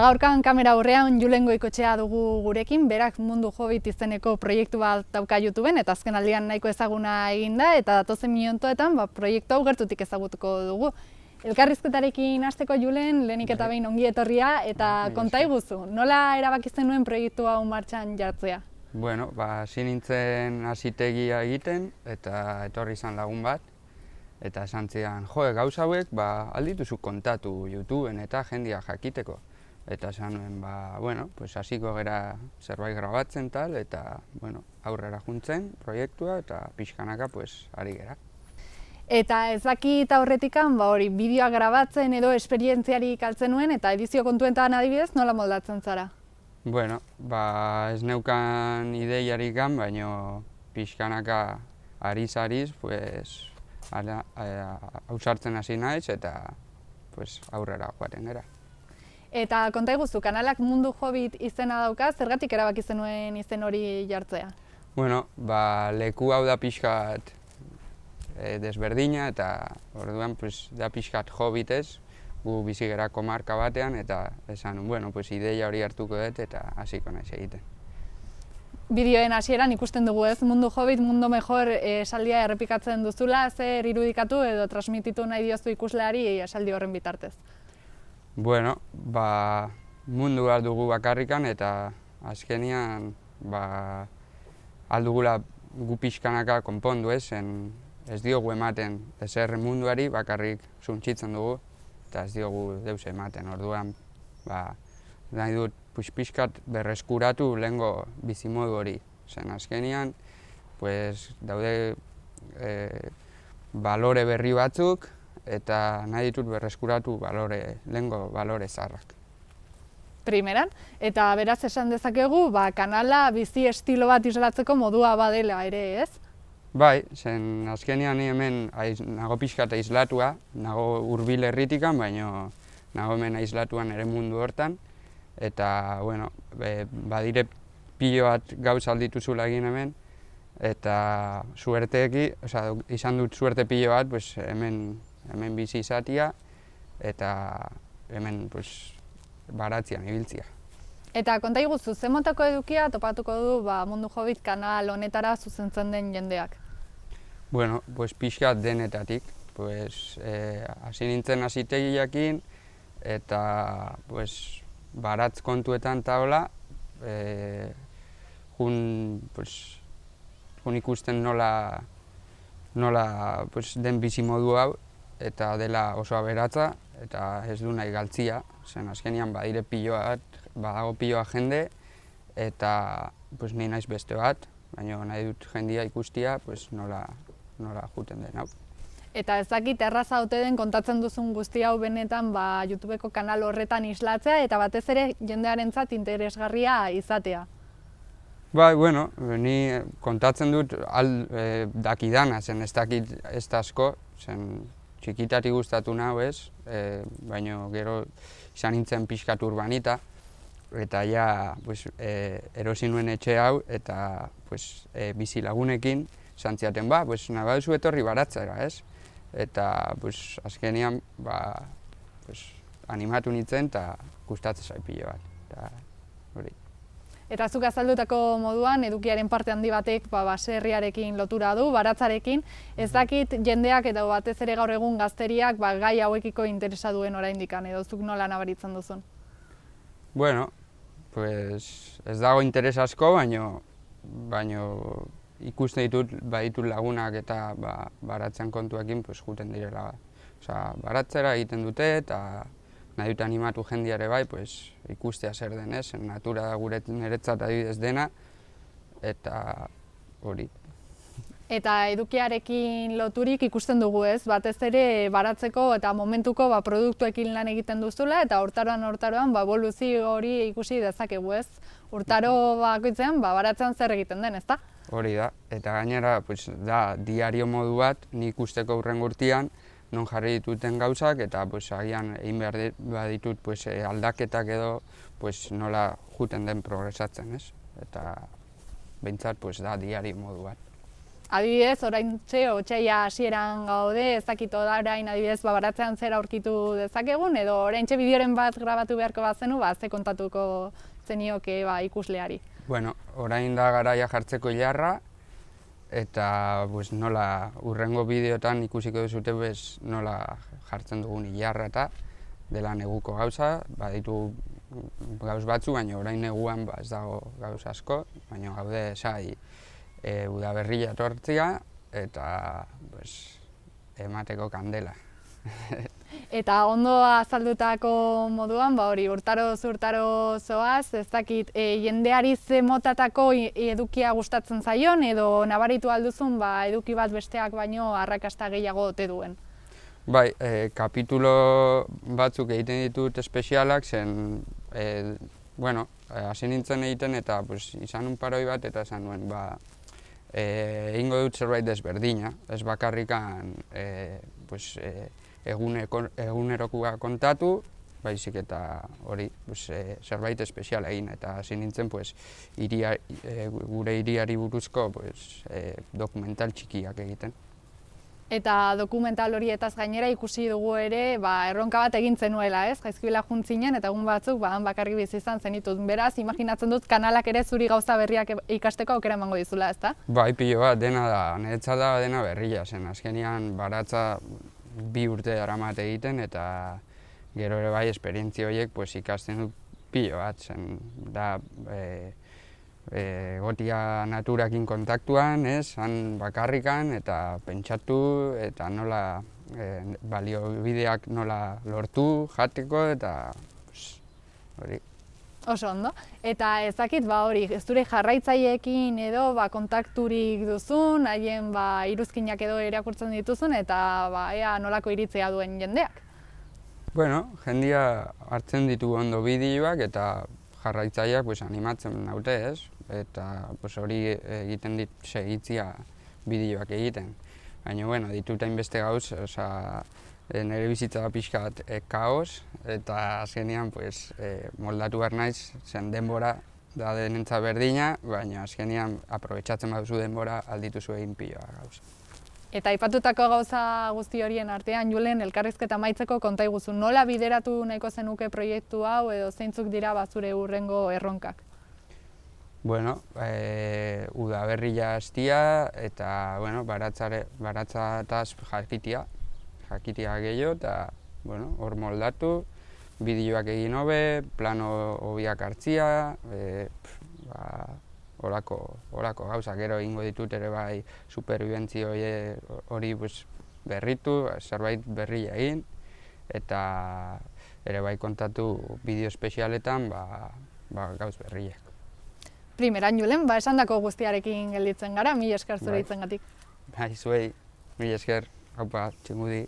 Gaurkan kamera aurrean Julen Goikotxea dugu gurekin, berak Mundu Hobbit izeneko proiektu bat dauka YouTubeen eta azken aldian nahiko ezaguna eginda eta datozen minutuetan proiektu hau gertutik ezagutuko dugu. Elkarrizketarekin hasteko Julen, lehenik eta behin ongi etorria eta konta iguzu, nola erabaki zenuen proiektu hau martxan jartzea? Bueno, hasi nintzen hasitegia egiten eta etorri izan lagun bat eta esan zidan, jo, gauza hauek aldituzu kontatu YouTubeen eta jendia jakiteko. Eta esan nuen, bueno, hasiko gera zerbait grabatzen tal, eta, bueno, aurrera juntzen proiektua eta pixkanaka, ari gera. Eta ez dakit aurretikan, hori, bideoa grabatzen edo esperientziarik altzen nuen, eta edizio kontuetan adibidez, nola moldatzen zara? Bueno, ez neukan ideiarik gan, baina pixkanaka ariz-ariz, ausartzen hasi naiz eta aurrera joaten gera. Eta konta iguzu, kanalak Mundu Hobbit izena dauka, zergatik erabaki zenuen izen hori jartzea? Bueno, leku hau da pixkat desberdina eta orduan da pixkat Hobbitez, gu bizi gera komarka batean eta esan, bueno, ideia hori hartuko dut eta hasiko naiz egiten. Bideoen hasieran ikusten dugu ez, Mundu Hobbit, Mundo Mejor esaldia errepikatzen duzula, zer irudikatu edo transmititu nahi diozu ikusleari esaldi horren bitartez? Bueno, mundu bat dugu bakarrikan eta azkenian aldugula gu pixkanaka konpondu ez diogu ematen ezer munduari bakarrik suntsitzen dugu eta ez diogu deus ematen. Orduan, nahi dut pixkat berreskuratu lehengo bizimodu hori. Zen azkenian, daude balore berri batzuk, eta nahi ditut berreskuratu lehengo balore zaharrak. Primeran, eta beraz esan dezakegu, kanala bizi estilo bat islatzeko modua badela ere, ez? Bai, zen azkenean ni hemen nago pixkat aislatua, nago hurbil herritikan, baina nago hemen aislatuan ere mundu hortan, eta, bueno, badire pilo bat gauz aldituzula egin hemen, eta izan dut suerte pilo bat hemen bizi izatia eta hemen baratzean ibiltzia. Eta konta iguzu, ze motako edukia topatuko du Mundu Hobbit kanal honetara zuzentzen den jendeak? Bueno, pixkat denetatik. Hasi nintzen hasitegiakin eta baratz kontuetan taola, jun ikusten nola den bizimodu hau eta dela oso aberatza eta ez du nahi galtzia, zen azkenian badire piloa bat, badago piloa jende eta ni naiz beste bat, baina nahi dut jendia ikustia nola juten den hau. Eta ez dakit erraza ote den kontatzen duzun guzti hau benetan YouTubeko kanal horretan islatzea eta batez ere jendearentzat interesgarria izatea. Bueno, ni kontatzen dut dakidana, zen ez dakit ez asko, zen txikitatik gustatu nahu ez, baina gero izan nintzen pixkat urbanita, eta erosi nuen etxe hau eta bizi lagunekin zantziaten nahi baduzu etorri baratzera ez, eta azkenean animatu nintzen eta gustatzen zait pilo bat. Eta zuk azaldutako moduan, edukiaren parte handi batek baserriarekin lotura du, baratzarekin. Ez dakit jendeak eta batez ere gaur egun gazteriak gai hauekiko interesa duen oraindikan, edo zuk nola nabaritzen duzun? Bueno, ez dago interes asko, baina ikusten ditut baditut lagunak eta baratzean kontuekin juten direla. Baratzera egiten dute eta nahi dut animatu jendiare bai, ikustea zer denez, natura da niretzat adibidez dena, eta hori. Eta edukiarekin loturik ikusten dugu ez, batez ere baratzeko eta momentuko produktuekin lan egiten duzula eta urtaroan eboluzio hori ikusi dezakegu ez. Urtaro bakoitzean baratzean zer egiten den, ezta? Hori da, eta gainera da diario modu bat, nik usteko hurrengo urtean, non jarri dituten gauzak eta agian egin behar baditut aldaketak edo nola juten den progresatzen, ez? Eta behintzat da diario modu bat. Adibidez, oraintxe otsaila hasieran gaude, ez dakit orain adibidez baratzean zer aurkitu dezakegun, edo oraintxe bideoren bat grabatu beharko bazenu, ze kontatuko zenioke ikusleari. Bueno, orain da garaia jartzeko ilarra, eta nola hurrengo bideotan ikusiko duzute nola jartzen dugun ilarra eta dela neguko gauza, baditu gauz batzu, baina orain neguan ez dago gauz asko, baina gaude sai udaberria etortzea eta emateko kandela. Eta ondo azaldutako moduan, hori urtaro zoaz, ez dakit jendeari ze motatako edukia gustatzen zaion edo nabaritu alduzun eduki bat besteak baino arrakasta gehiago ote duen. Bai, kapitulo batzuk egiten ditut espezialak zen, hasi nintzen egiten eta izan un paroi bat eta esan nuen, egingo dut zerbait desberdina, ez bakarrikan egunerokoa kontatu, baizik eta hori zerbait espeziala egin eta hasi nintzen gure hiriari buruzko dokumental txikiak egiten. Eta dokumental horietaz gainera ikusi dugu ere erronka bat egin zenuela, ez? Jaizkibela juntzinen eta egun batzuk han bakarrik bizi izan zenitut. Beraz, imaginatzen dut kanalak ere zuri gauza berriak ikasteko aukera emango dizula, ezta? Bai, pilo bat, dena da, niretzat da dena berria zen. Azkenean baratza 2 urte daramat egiten eta gero ere bai esperientzia horiek ikasten dut pilo bat zen. Da, egotia naturakin kontaktuan, han bakarrikan eta pentsatu eta nola baliobideak nola lortu, jateko eta hori. Oso ondo. Eta ez dakit hori, ez dure jarraitzaileekin edo kontakturik duzun, haien iruzkinak edo irakurtzen dituzun eta ea nolako iritzia duen jendeak? Bueno, jendia hartzen ditu ondo bideoak eta jarraitzaileak animatzen naute, ez? Eta hori egiten dit segitzia bideoak egiten. Baina, ditut hainbeste gauz, nire bizitza da pixka bat kaos, eta azkenean moldatu behar naiz, zen denbora da denentza berdina, baina azkenean aprobetxatzen baduzu denbora aldituzu egin piloa gauza. Eta aipatutako gauza guzti horien artean, Julen, elkarrizketa amaitzeko konta iguzu, nola bideratu nahiko zenuke proiektu hau edo zeintzuk dira zure hurrengo erronkak? Bueno, udaberria hastia eta baratzataz jakitia gehiago eta hor moldatu, bideoak egin hobe, plano hobiak hartzia, horako gauza, gero egingo ditut ere bai superbibentzio hori berritu, zerbait berria egin, eta ere bai kontatu bideo espezialetan gauz berriak. Primeran, Julen, esandako guztiarekin gelditzen gara, mila esker zure hitzengatik. Bai, zuei, mila esker, haupa, txingudi.